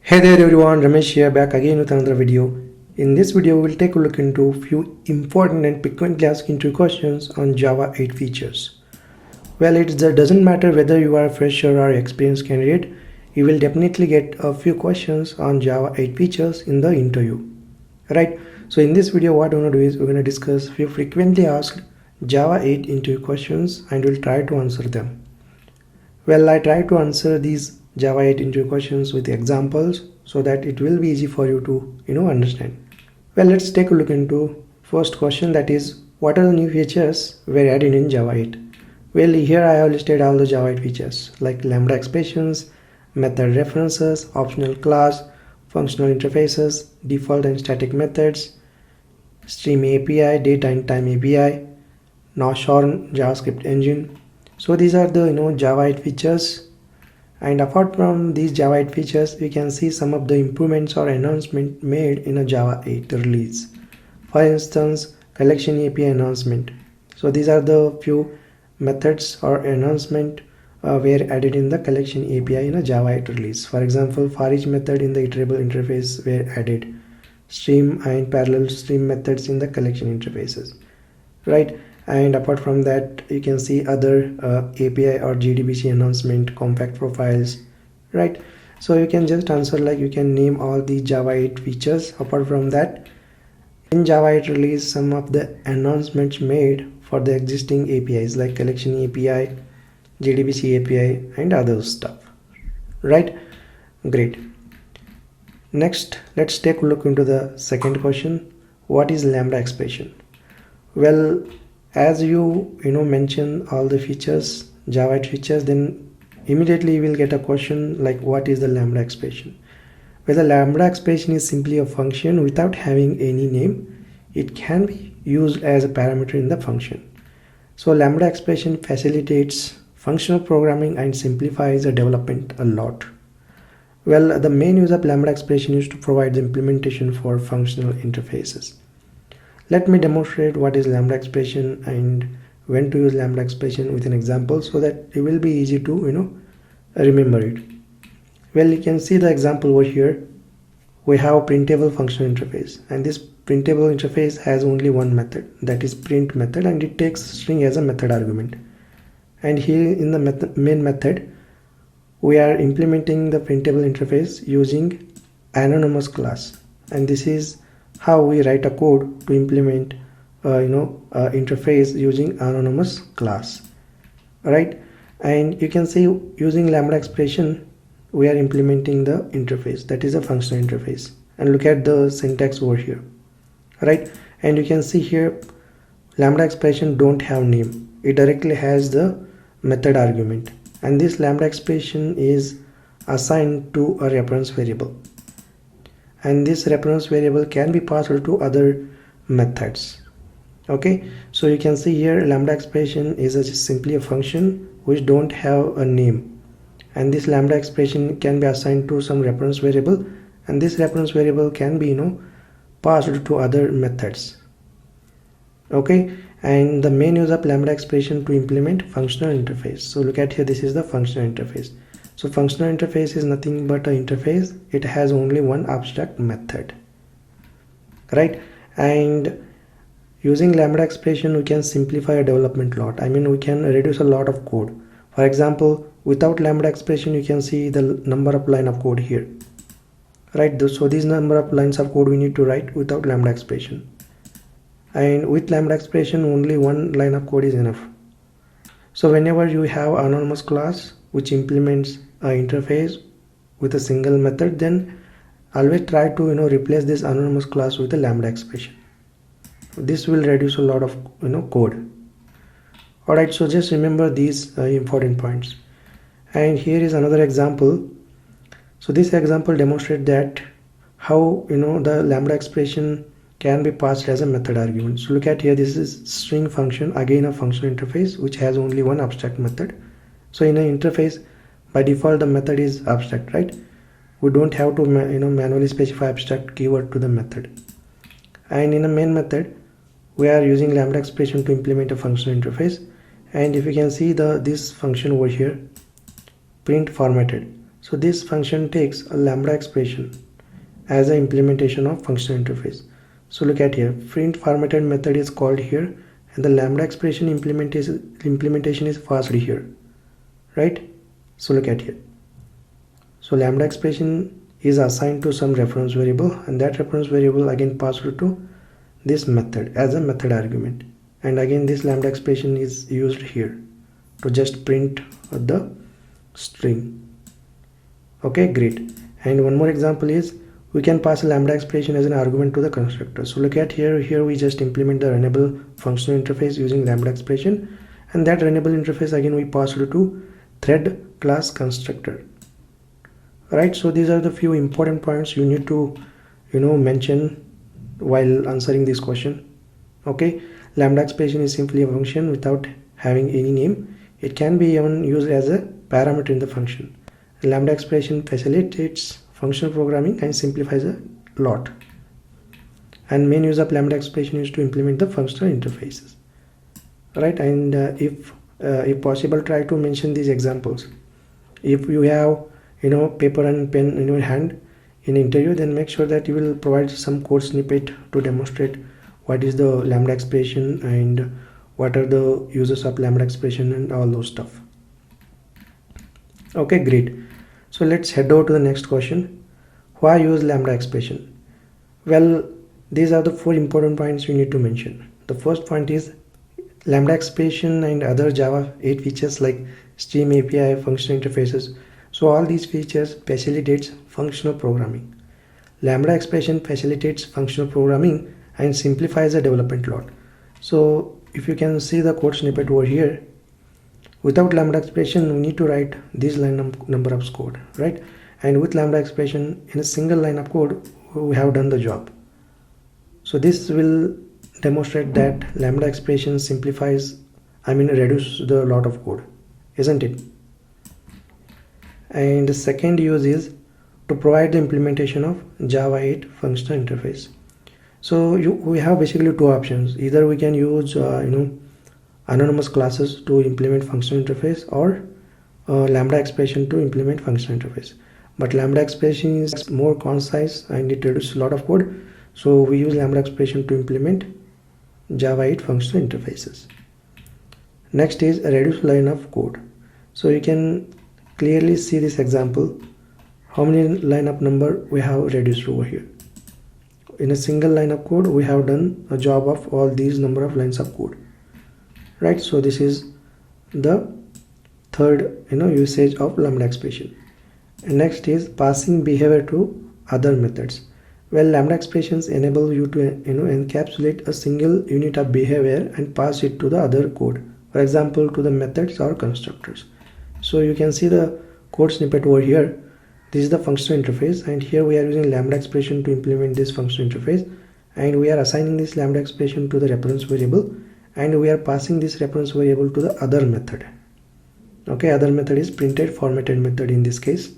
Hey there everyone, Ramesh here, back again with another video. In this video, we'll take a look into a few important and frequently asked interview questions on Java 8 features. Well, it doesn't matter whether you are a fresher or experienced candidate, you will definitely get a few questions on Java 8 features in the interview. Right? So in this video, what we're going to do is we're going to discuss few frequently asked Java 8 interview questions and we'll try to answer them. Well, I try to answer these Java 8 interview questions with examples so that it will be easy for you to understand. Well, let's take a look into first question, that is, what are the new features were added in Java 8? Well, here I have listed all the Java 8 features like Lambda Expressions, method references, optional class, functional interfaces, default and static methods, stream API, data and time API, Notion JavaScript engine. So these are the Java 8 features. And apart from these Java 8 features, we can see some of the improvements or enhancements made in a Java 8 release. For instance, collection API enhancement. So these are the few methods or enhancement were added in the collection API in a Java 8 release. For example, for each method in the iterable interface were added. Stream and parallel stream methods in the collection interfaces. Right? And apart from that, you can see other API or JDBC enhancement, compact profiles, right? So you can just answer like you can name all the Java 8 features. Apart from that, in Java 8 release, some of the enhancements made for the existing APIs like collection API, JDBC API and other stuff, right? Great. Next, let's take a look into the second question. What is Lambda expression? Well, as you mention all the features, Java 8 features, then immediately you will get a question like, what is the Lambda expression? Well, the Lambda expression is simply a function without having any name. It can be used as a parameter in the function. So Lambda expression facilitates functional programming and simplifies the development a lot. Well, the main use of Lambda expression is to provide the implementation for functional interfaces. Let me demonstrate what is Lambda expression and when to use Lambda expression with an example so that it will be easy to remember it. Well, you can see the example over here. We have a printable functional interface, and this printable interface has only one method, that is print method, and it takes string as a method argument. And here in the main method, we are implementing the printable interface using anonymous class, and this is how we write a code to implement interface using anonymous class, right? And you can see using Lambda expression we are implementing the interface, that is a functional interface. And look at the syntax over here, right? And you can see here Lambda expression don't have name, it directly has the method argument, and this Lambda expression is assigned to a reference variable, and this reference variable can be passed to other methods. Okay, so you can see here Lambda expression is simply a function which don't have a name, and this Lambda expression can be assigned to some reference variable, and this reference variable can be passed to other methods. Okay, and the main use of Lambda expression to implement functional interface. So look at here, this is the functional interface. So functional interface is nothing but an interface. It has only one abstract method, right? And using Lambda expression we can simplify a development lot. I mean, we can reduce a lot of code. For example, without Lambda expression you can see the number of line of code here, right? So these number of lines of code we need to write without Lambda expression, and with Lambda expression only one line of code is enough. So whenever you have anonymous class which implements an interface with a single method, then always try to replace this anonymous class with a Lambda expression. This will reduce a lot of code. Alright, so just remember these important points. And here is another example. So this example demonstrates that how the Lambda expression can be passed as a method argument. So look at here, this is string function, again a functional interface which has only one abstract method. So in an interface by default the method is abstract, right? We don't have to manually specify abstract keyword to the method. And in a main method we are using Lambda expression to implement a functional interface. And if you can see this function over here, print formatted. So this function takes a lambda expression as an implementation of functional interface. So look at here, print formatted method is called here, and the lambda expression implementation is passed here, right? So look at here. So lambda expression is assigned to some reference variable, and that reference variable again passed to this method as a method argument, and again this lambda expression is used here to just print the string. Okay, great. And one more example is we can pass a lambda expression as an argument to the constructor. So look at here we just implement the runnable functional interface using lambda expression, and that runnable interface again we pass it to thread class constructor. Right, so these are the few important points you need to mention while answering this question. Okay, lambda expression is simply a function without having any name. It can be even used as a parameter in the function. Lambda expression facilitates functional programming and simplifies a lot. And main use of lambda expression is to implement the functional interfaces. Right, and if possible, try to mention these examples. If you have paper and pen in your hand in interview, then make sure that you will provide some code snippet to demonstrate what is the lambda expression and what are the uses of lambda expression and all those stuff. Okay, great. So let's head over to the next question. Why use lambda expression? Well, these are the 4 important points you need to mention. The first point is lambda expression and other Java 8 features like Stream API, functional interfaces. So all these features facilitates functional programming. Lambda expression facilitates functional programming and simplifies the development lot. So if you can see the code snippet over here, without lambda expression we need to write this number of code, right? And with lambda expression in a single line of code we have done the job. So this will demonstrate that lambda expression simplifies, reduce the lot of code, isn't it? And the second use is to provide the implementation of Java 8 functional interface. So we have basically 2 options. Either we can use anonymous classes to implement functional interface, or lambda expression to implement functional interface. But lambda expression is more concise and it reduces a lot of code, so we use lambda expression to implement Java 8 functional interfaces. Next is a reduced line of code. So you can clearly see this example, how many line of number we have reduced over here. In a single line of code we have done a job of all these number of lines of code, right? So this is the third usage of lambda expression. And next is passing behavior to other methods. Well, lambda expressions enable you to encapsulate a single unit of behavior and pass it to the other code, for example to the methods or constructors. So you can see the code snippet over here. This is the functional interface, and here we are using lambda expression to implement this functional interface, and we are assigning this lambda expression to the reference variable, and we are passing this reference variable to the other method. Okay, other method is printed formatted method in this case,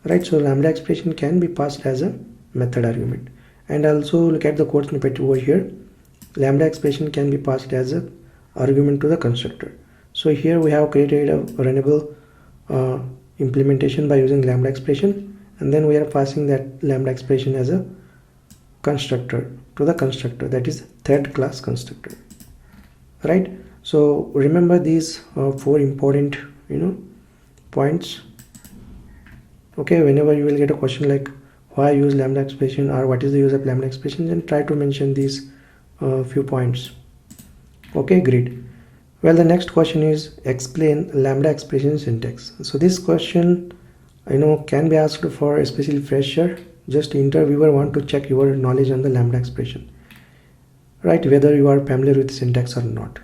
right? So lambda expression can be passed as a method argument. And also look at the code snippet over here. Lambda expression can be passed as a argument to the constructor. So here we have created a runnable implementation by using lambda expression, and then we are passing that lambda expression as a constructor to the constructor, that is thread class constructor, right? So remember these 4 important points. Okay, whenever you will get a question like why use lambda expression or what is the use of lambda expression, then try to mention these few points. Okay, great. Well, the next question is explain lambda expression syntax. So this question can be asked for especially fresher. Just interviewer want to check your knowledge on the lambda expression, right? Whether you are familiar with syntax or not,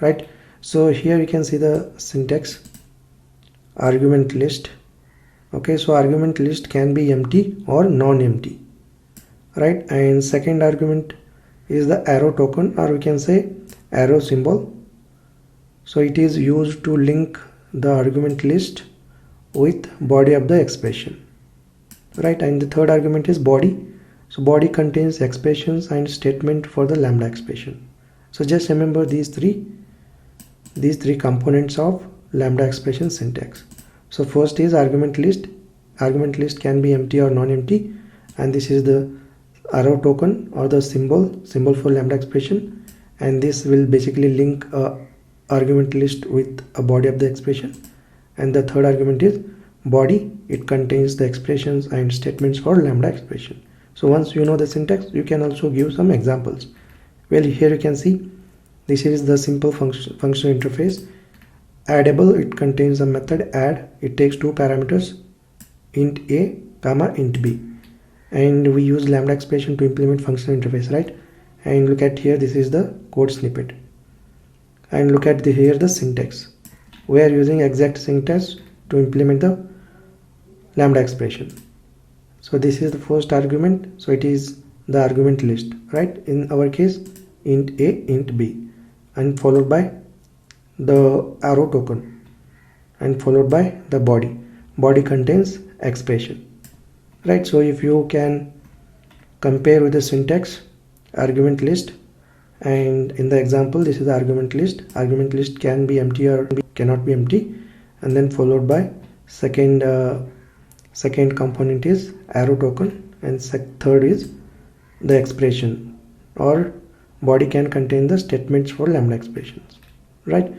right? So here you can see the syntax argument list. Okay, so argument list can be empty or non-empty, right? And second argument is the arrow token, or we can say arrow symbol. So it is used to link the argument list with body of the expression, right? And the third argument is body. So body contains expressions and statement for the lambda expression. So just remember these three components of lambda expression syntax. So first is argument list. Argument list can be empty or non-empty, and this is the arrow token or the symbol for lambda expression, and this will basically link a argument list with a body of the expression. And the third argument is body. It contains the expressions and statements for lambda expression. So once you know the syntax, you can also give some examples. Well, here you can see this is the simple functional interface. Addable, it contains a method add. It takes two parameters, int a comma int b, and we use lambda expression to implement functional interface, right? And look at here, this is the code snippet, and look at here the syntax. We are using exact syntax to implement the lambda expression. So this is the first argument, so it is the argument list, right? In our case, int a int b, and followed by the arrow token, and followed by the body contains expression, right? So if you can compare with the syntax, argument list, and in the example this is the argument list can be empty or cannot be empty, and then followed by second component is arrow token, and third is the expression, or body can contain the statements for lambda expressions, right?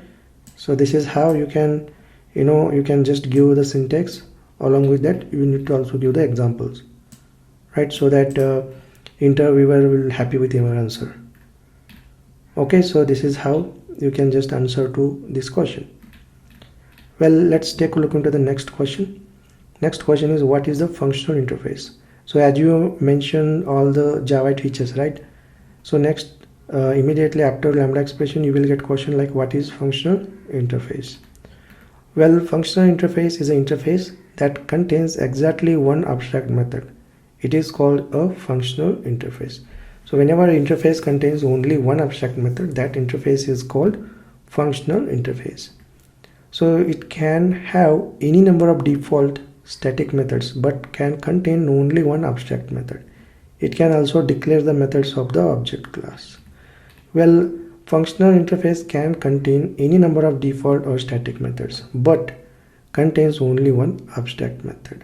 So this is how you can, you can just give the syntax. Along with that, you need to also give the examples, right? So that interviewer will happy with your answer. Okay, so this is how you can just answer to this question. Well, let's take a look into the next question. Next question is, what is the functional interface? So as you mentioned all the Java features, right? So next, immediately after lambda expression, you will get question like, what is functional interface? Well, functional interface is an interface that contains exactly one abstract method. It is called a functional interface. So whenever an interface contains only one abstract method, that interface is called functional interface. So it can have any number of default static methods but can contain only one abstract method. It can also declare the methods of the object class. Well, functional interface can contain any number of default or static methods but contains only one abstract method,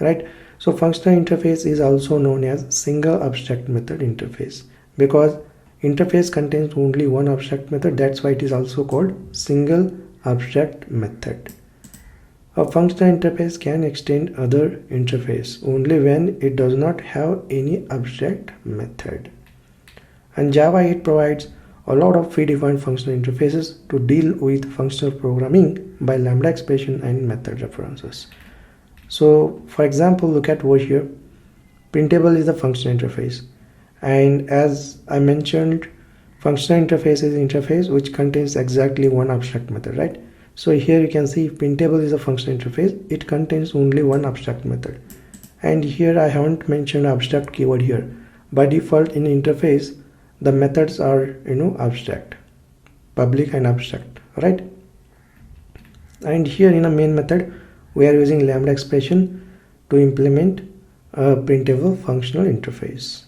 right? So functional interface is also known as single abstract method interface, because interface contains only one abstract method. That's why it is also called single abstract method. A functional interface can extend other interface only when it does not have any abstract method. And Java 8 provides a lot of predefined functional interfaces to deal with functional programming by lambda expression and method references. So for example, look at over here, printable is the functional interface, and as I mentioned, functional interface is an interface which contains exactly one abstract method, right? So here you can see printable is a functional interface. It contains only one abstract method, and here I haven't mentioned abstract keyword here. By default in interface, the methods are abstract, public and abstract, right? And here in a main method, we are using lambda expression to implement a printable functional interface.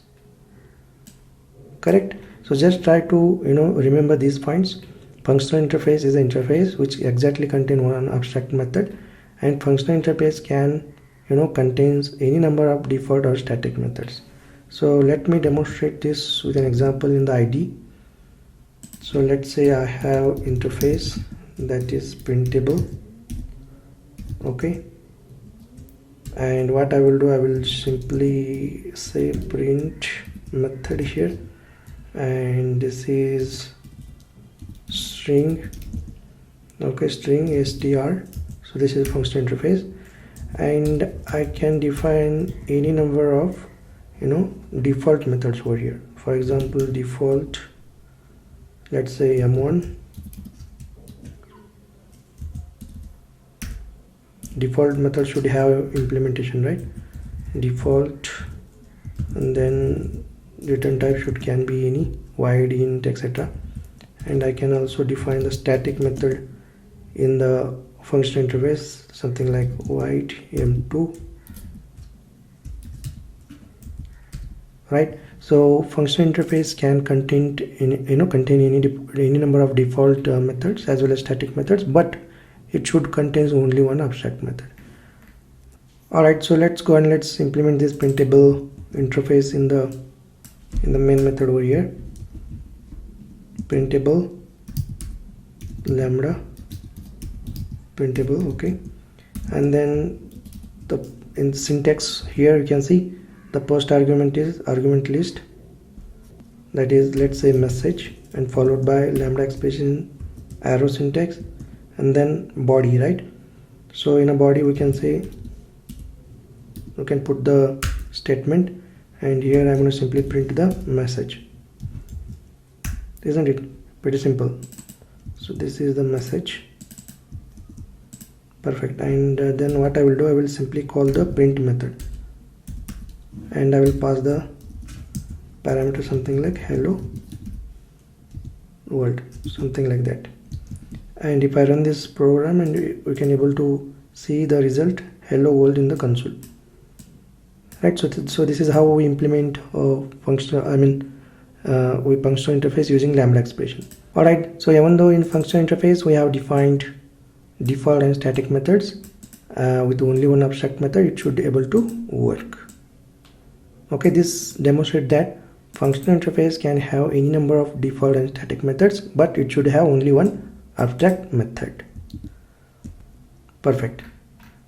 Correct? So just try to remember these points. Functional interface is an interface which exactly contains one abstract method, and functional interface can contains any number of default or static methods. So let me demonstrate this with an example in the IDE. So let's say I have interface that is printable, okay, and what I will do, I will simply say print method here, and this is string, okay, string str. So this is functional interface, and I can define any number of default methods over here. For example, default, let's say m1, default method should have implementation, right? Default, and then return type can be any void, int, etc. And I can also define the static method in the functional interface, something like void m2, right? So functional interface can contain any number of default methods as well as static methods, but it should contain only one abstract method. Alright, so let's go and let's implement this printable interface in the main method over here. Printable lambda printable, okay, and then in the syntax here you can see the first argument is argument list, that is, let's say, message, and followed by lambda expression arrow syntax, and then body, right? So in a body we can say, we can put the statement, and here I'm going to simply print the message. Isn't it pretty simple? So this is the message. Perfect. And then what I will do, I will simply call the print method, and I will pass the parameter something like hello world, something like that. And if I run this program, and we can able to see the result hello world in the console, right? So this is how we implement functional interface using lambda expression. Alright, so even though in functional interface we have defined default and static methods, with only one abstract method, it should be able to work. Okay, this demonstrates that functional interface can have any number of default and static methods, but it should have only one abstract method. Perfect.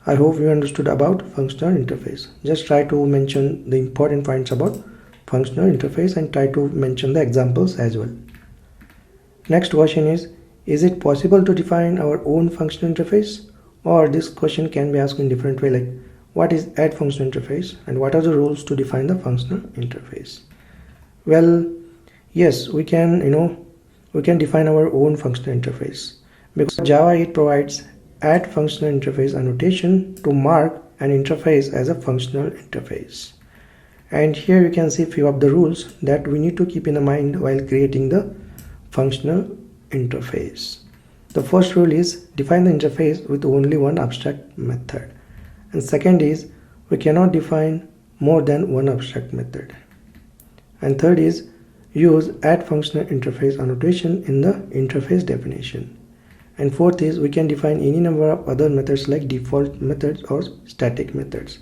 I hope you understood about functional interface. Just try to mention the important points about functional interface and try to mention the examples as well. Next question is it possible to define our own functional interface? Or this question can be asked in different way, like what is add functional interface and what are the rules to define the functional interface? Well, yes, we can define our own functional interface, because Java 8 provides add functional interface annotation to mark an interface as a functional interface. And here you can see few of the rules that we need to keep in mind while creating the functional interface. The first rule is define the interface with only one abstract method, and second is we cannot define more than one abstract method, and third is use add functional interface annotation in the interface definition, and fourth is we can define any number of other methods like default methods or static methods.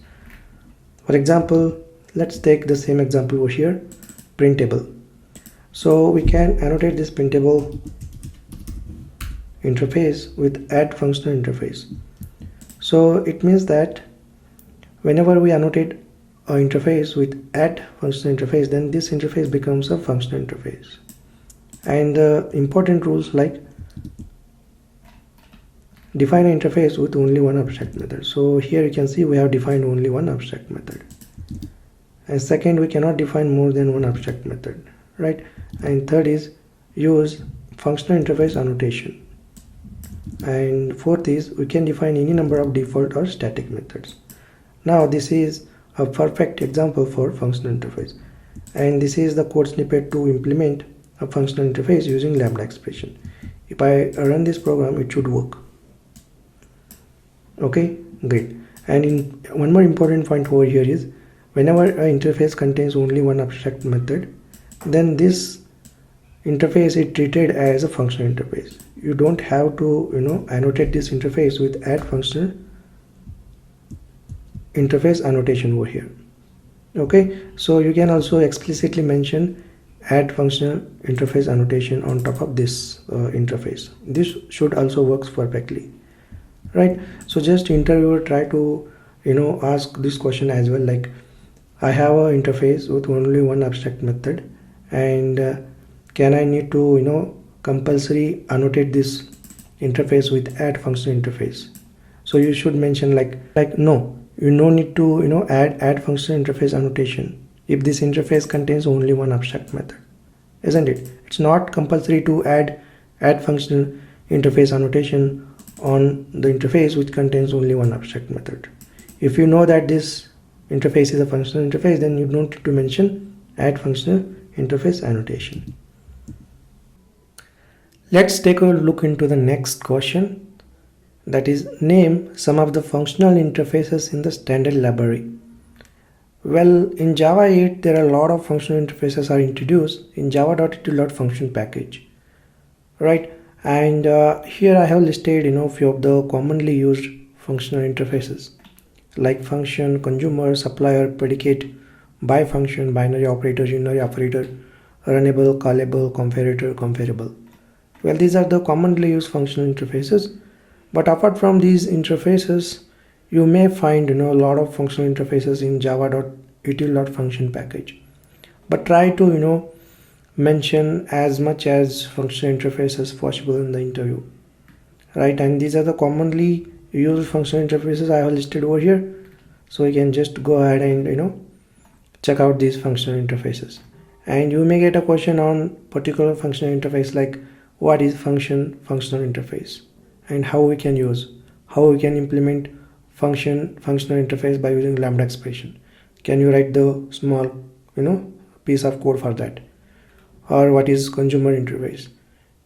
For example, let's take the same example over here, printable. So we can annotate this printable interface with add functional interface. So it means that whenever we annotate an interface with add functional interface, then this interface becomes a functional interface. And important rules like define an interface with only one abstract method. So here you can see we have defined only one abstract method. And second, we cannot define more than one abstract method, right? And third is use functional interface annotation. And fourth is we can define any number of default or static methods. Now this is a perfect example for functional interface, and this is the code snippet to implement a functional interface using lambda expression. If I run this program, it should work. Okay, great. And one more important point over here is whenever an interface contains only one abstract method, then this interface is treated as a functional interface. You don't have to annotate this interface with add functional interface annotation over here. Okay, so you can also explicitly mention add functional interface annotation on top of this interface. This should also works perfectly, right? So just interviewer try to ask this question as well, like I have an interface with only one abstract method, and can I need to compulsory annotate this interface with add functional interface? So you should mention like no, you no need to add functional interface annotation if this interface contains only one abstract method, isn't it? It's not compulsory to add functional interface annotation on the interface which contains only one abstract method. If you know that this interface is a functional interface, then you don't need to mention add functional interface annotation. Let's take a look into the next question, that is name some of the functional interfaces in the standard library. Well, in Java 8 there are a lot of functional interfaces are introduced in java.util.function package, right? And here I have listed few of the commonly used functional interfaces like function, consumer, supplier, predicate, by function, binary operator, unary operator, runnable, callable, comparator, comparable. Well, these are the commonly used functional interfaces. But apart from these interfaces, you may find a lot of functional interfaces in java.util.function package. But try to mention as much as functional interfaces as possible in the interview, right? And these are the commonly used functional interfaces I have listed over here. So you can just go ahead and check out these functional interfaces, and you may get a question on particular functional interface like what is functional interface, and how we can implement functional interface by using Lambda expression. Can you write the small piece of code for that? Or what is consumer interface?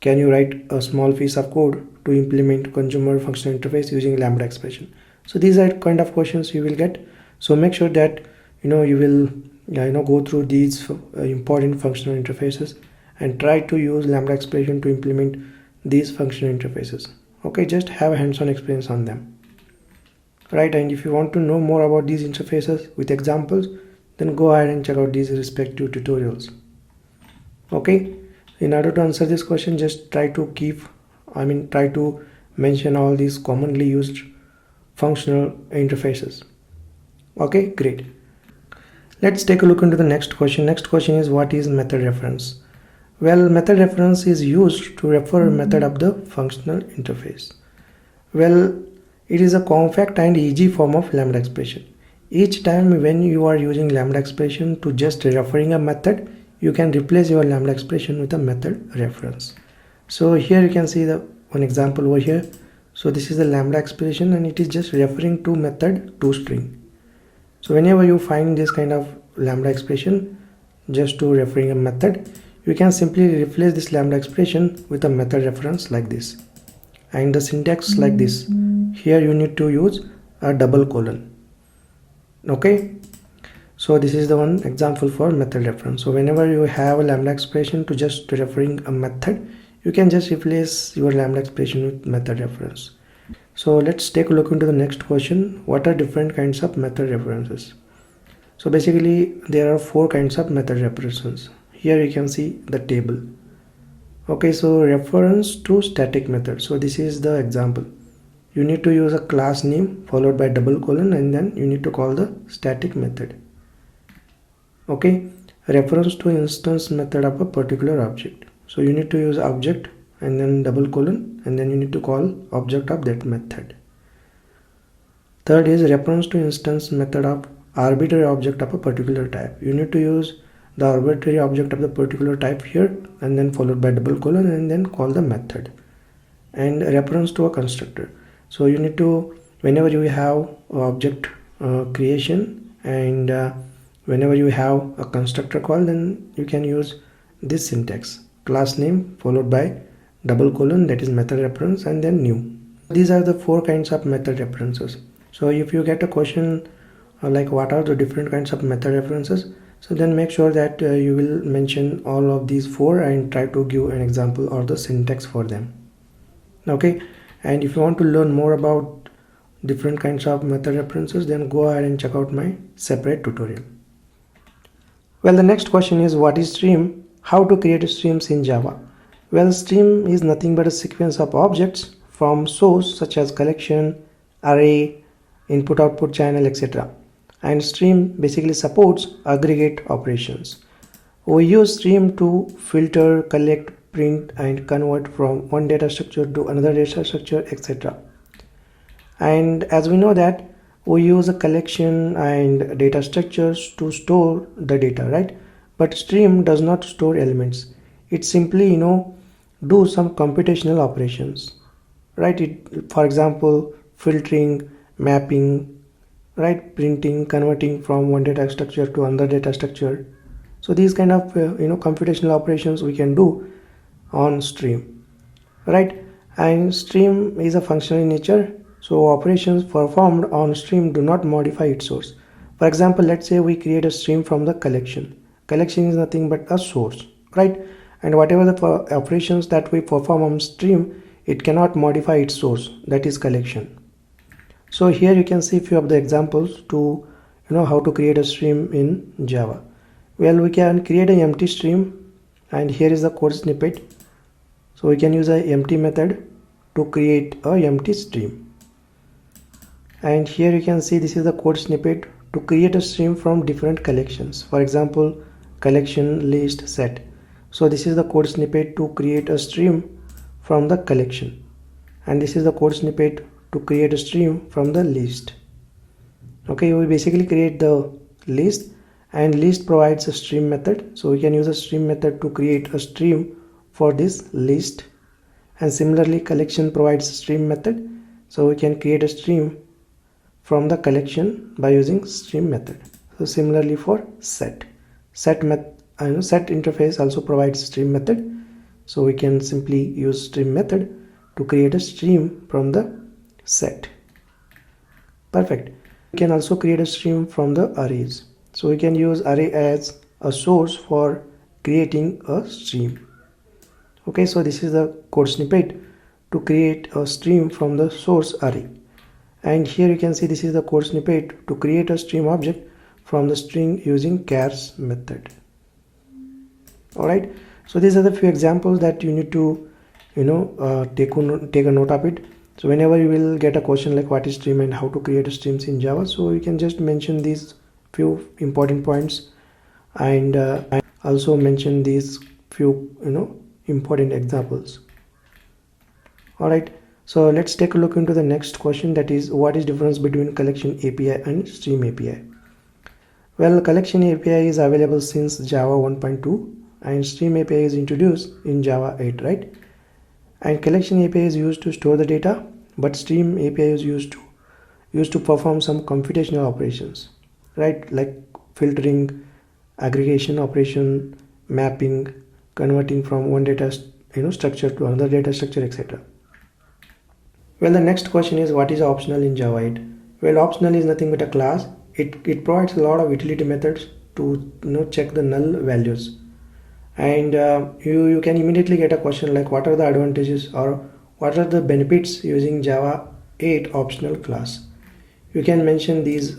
Can you write a small piece of code to implement consumer functional interface using Lambda expression? So these are kind of questions you will get. So make sure that you will go through these important functional interfaces and try to use Lambda expression to implement these functional interfaces. Okay, just have a hands-on experience on them, right? And if you want to know more about these interfaces with examples, then go ahead and check out these respective tutorials. Okay, in order to answer this question, just try to mention all these commonly used functional interfaces. Okay, great. Let's take a look into the next question. Next question is, what is method reference? Well, method reference is used to refer a method of the functional interface. Well, it is a compact and easy form of Lambda expression. Each time when you are using Lambda expression to just referring a method, you can replace your Lambda expression with a method reference. So here you can see the one example over here. So this is the Lambda expression, and it is just referring to method toString. So whenever you find this kind of Lambda expression just to referring a method, you can simply replace this Lambda expression with a method reference like this, and the syntax like this. Here you need to use a double colon. Okay, so this is the one example for method reference. So whenever you have a Lambda expression to just referring a method, you can just replace your Lambda expression with method reference. So let's take a look into the next question. What are different kinds of method references? So basically there are 4 kinds of method references. Here you can see the table. Okay, so reference to static method. So this is the example. You need to use a class name followed by double colon, and then you need to call the static method. Okay, reference to instance method of a particular object. So you need to use object and then double colon, and then you need to call object of that method. Third is reference to instance method of arbitrary object of a particular type. You need to use the arbitrary object of the particular type here, and then followed by double colon, and then call the method. And reference to a constructor. So you need to, whenever you have object creation and whenever you have a constructor call, then you can use this syntax: class name followed by double colon, that is method reference, and then new. These are the 4 kinds of method references. So if you get a question like what are the different kinds of method references, so then make sure that you will mention all of these 4 and try to give an example or the syntax for them. Okay, and if you want to learn more about different kinds of method references, then go ahead and check out my separate tutorial. Well, the next question is, what is stream? How to create streams in Java? Well, stream is nothing but a sequence of objects from source such as collection, array, input output channel, etc. And stream basically supports aggregate operations. We use stream to filter, collect, print and convert from one data structure to another data structure, etc. And as we know that we use a collection and data structures to store the data, right? But stream does not store elements. It simply do some computational operations, right? For example, filtering, mapping, right, printing, converting from one data structure to another data structure. So these kind of computational operations we can do on stream, right? And stream is a functional in nature, so operations performed on stream do not modify its source. For example, let's say we create a stream from the collection. Collection is nothing but a source, right? and whatever the operations that we perform on stream, it cannot modify its source, that is collection. So here you can see few of the examples to how to create a stream in Java. Well, we can create an empty stream, and here is the code snippet. So we can use a empty method to create a empty stream, and here you can see this is the code snippet to create a stream from different collections. For example, collection, list, set. So this is the code snippet to create a stream from the collection, and this is the code snippet to create a stream from the list. Okay, we basically create the list, and list provides a stream method, so we can use a stream method to create a stream for this list. And similarly, collection provides a stream method, so we can create a stream from the collection by using stream method. So similarly for set interface also provides stream method, so we can simply use stream method to create a stream from the set. Perfect. We can also create a stream from the arrays, so we can use array as a source for creating a stream. Okay, so this is the code snippet to create a stream from the source array, and here you can see this is the code snippet to create a stream object from the string using chars method. Alright, so these are the few examples that you need to take a note of it. So whenever you will get a question like what is stream and how to create streams in Java, so you can just mention these few important points, and also mention these few important examples. Alright, so let's take a look into the next question, that is what is difference between collection API and stream API. Well, collection API is available since Java 1.2 and stream API is introduced in Java 8, right? And collection API is used to store the data, but stream API is used to perform some computational operations, right? Like filtering, aggregation operation, mapping, converting from one data structure to another data structure, etc. Well, the next question is what is optional in Java 8? Well, optional is nothing but a class. It provides a lot of utility methods to check the null values, and you can immediately get a question like what are the advantages or what are the benefits using Java 8 optional class. You can mention these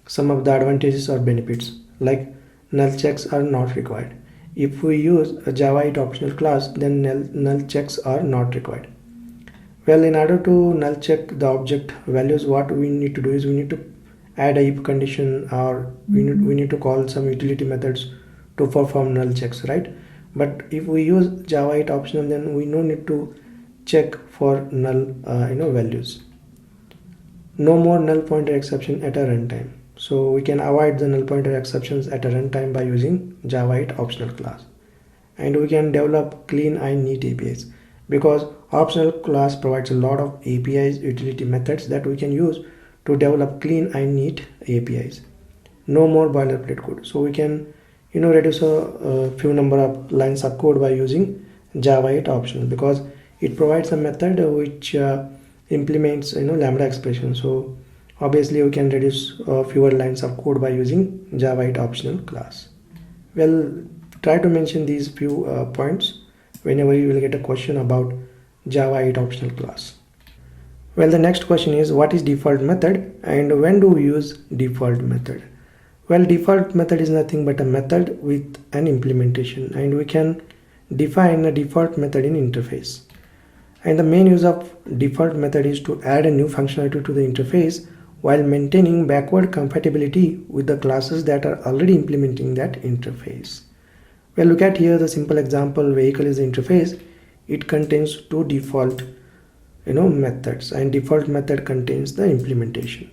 some of the advantages or benefits, like null checks are not required. If we use a Java 8 optional class, then null checks are not required. Well, in order to null check the object values, what we need to do is we need to add a if condition, or we need to call some utility methods to perform null checks, right? But if we use Java 8 optional, then we no need to check for null values. No more null pointer exception at a runtime. So we can avoid the null pointer exceptions at a runtime by using Java 8 optional class. And we can develop clean and neat APIs, because optional class provides a lot of APIs, utility methods that we can use to develop clean and neat APIs. No more boilerplate code. So we can reduce a few number of lines of code by using Java 8 optional, because it provides a method which implements Lambda expression. So obviously we can reduce fewer lines of code by using Java 8 optional class. Well, try to mention these few points whenever you will get a question about Java 8 optional class. Well, the next question is what is default method and when do we use default method? Well, default method is nothing but a method with an implementation, and we can define a default method in interface. And the main use of default method is to add a new functionality to the interface while maintaining backward compatibility with the classes that are already implementing that interface. Well, look at here the simple example. Vehicle is the interface. It contains two default methods, and default method contains the implementation.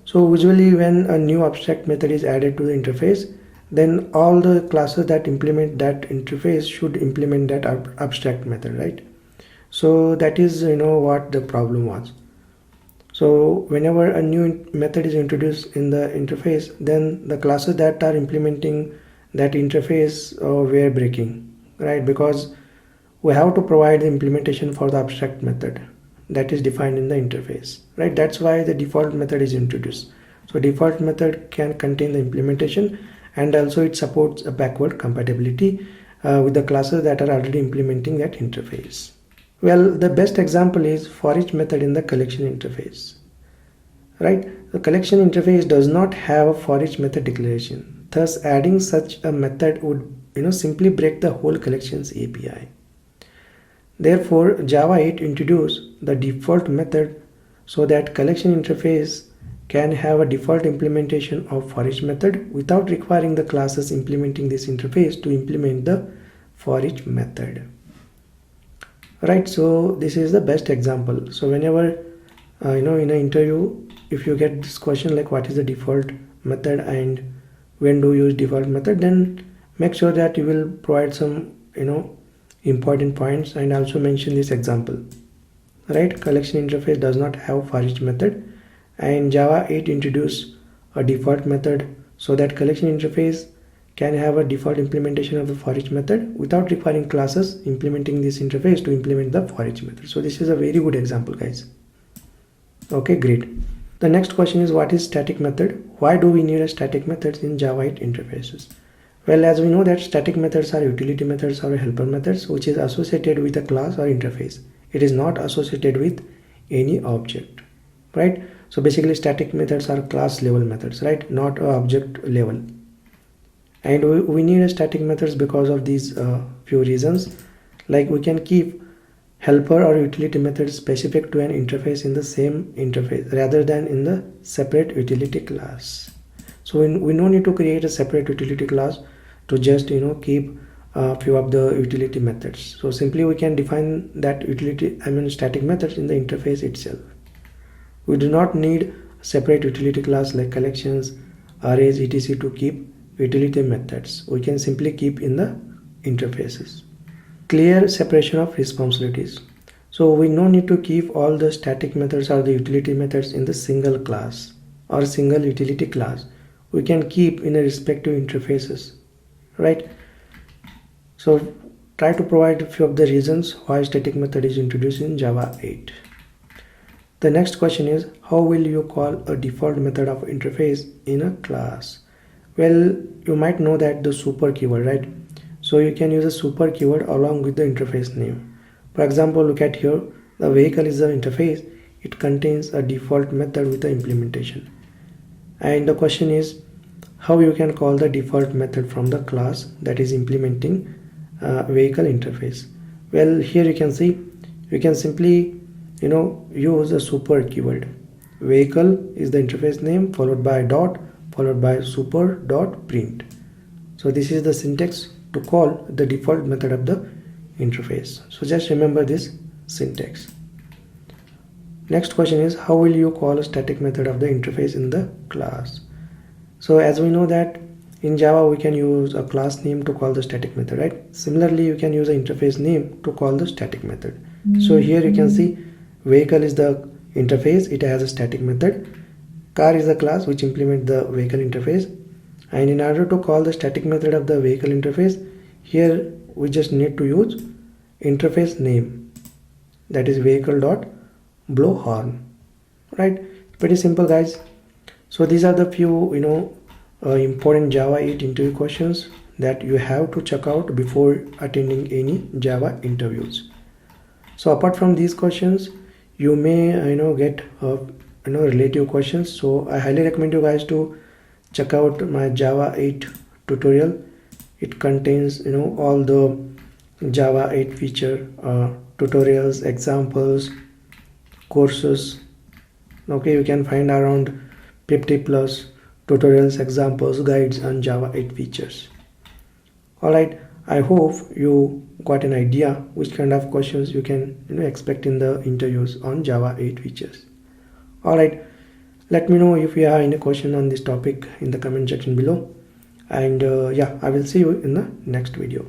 So usually when a new abstract method is added to the interface, then all the classes that implement that interface should implement that abstract method, right? So that is what the problem was. So whenever a new method is introduced in the interface, then the classes that are implementing that interface were breaking, right? Because we have to provide the implementation for the abstract method that is defined in the interface, right? That's why the default method is introduced. So default method can contain the implementation, and also it supports a backward compatibility, with the classes that are already implementing that interface. Well, the best example is for each method in the collection interface. Right? The collection interface does not have a for each method declaration. Thus, adding such a method would simply break the whole collections API. Therefore, Java 8 introduced the default method so that collection interface can have a default implementation of for each method without requiring the classes implementing this interface to implement the for each method. Right, so this is the best example. So whenever in an interview, if you get this question like what is the default method and when do you use default method, then make sure that you will provide some important points and also mention this example. Right, collection interface does not have for each method, and Java 8 introduced a default method so that collection interface can have a default implementation of the for each method without requiring classes implementing this interface to implement the for each method. So this is a very good example, guys. Okay, great. The next question is, what is static method? Why do we need a static methods in Java 8 interfaces? Well, as we know that static methods are utility methods or helper methods which is associated with a class or interface. It is not associated with any object, right? So basically static methods are class level methods, right? Not object level. And we need a static methods because of these few reasons. Like we can keep helper or utility methods specific to an interface in the same interface rather than in the separate utility class. So we no need to create a separate utility class to just keep a few of the utility methods. So simply we can define that static methods in the interface itself. We do not need a separate utility class like collections, arrays, etc. to keep utility methods. We can simply keep in the interfaces. Clear separation of responsibilities. So we no need to keep all the static methods or the utility methods in the single class or single utility class. We can keep in a respective interfaces, right? So try to provide a few of the reasons why static method is introduced in Java 8. The next question is, how will you call a default method of interface in a class? Well, you might know that the super keyword, right? So you can use a super keyword along with the interface name. For example, look at here, the vehicle is the interface. It contains a default method with the implementation. And the question is, how you can call the default method from the class that is implementing vehicle interface. Well, here you can see, you can simply use a super keyword. Vehicle is the interface name followed by dot followed by super dot print. So this is the syntax to call the default method of the interface. So just remember this syntax. Next question is, how will you call a static method of the interface in the class? So as we know that in Java we can use a class name to call the static method, right? Similarly, you can use an interface name to call the static method. So here you can see vehicle is the interface, it has a static method. Car is the class which implements the vehicle interface. And in order to call the static method of the vehicle interface, here we just need to use interface name, that is vehicle.blowhorn, right? Pretty simple, guys. So these are the few important Java 8 interview questions that you have to check out before attending any Java interviews. So apart from these questions, you may get relative questions. So I highly recommend you guys to check out my Java 8 tutorial. It contains all the Java 8 feature tutorials, examples, courses. Okay, you can find around 50 plus tutorials, examples, guides on Java 8 features. Alright, I hope you got an idea which kind of questions you can expect in the interviews on Java 8 features. Alright, let me know if you have any question on this topic in the comment section below. And yeah, I will see you in the next video.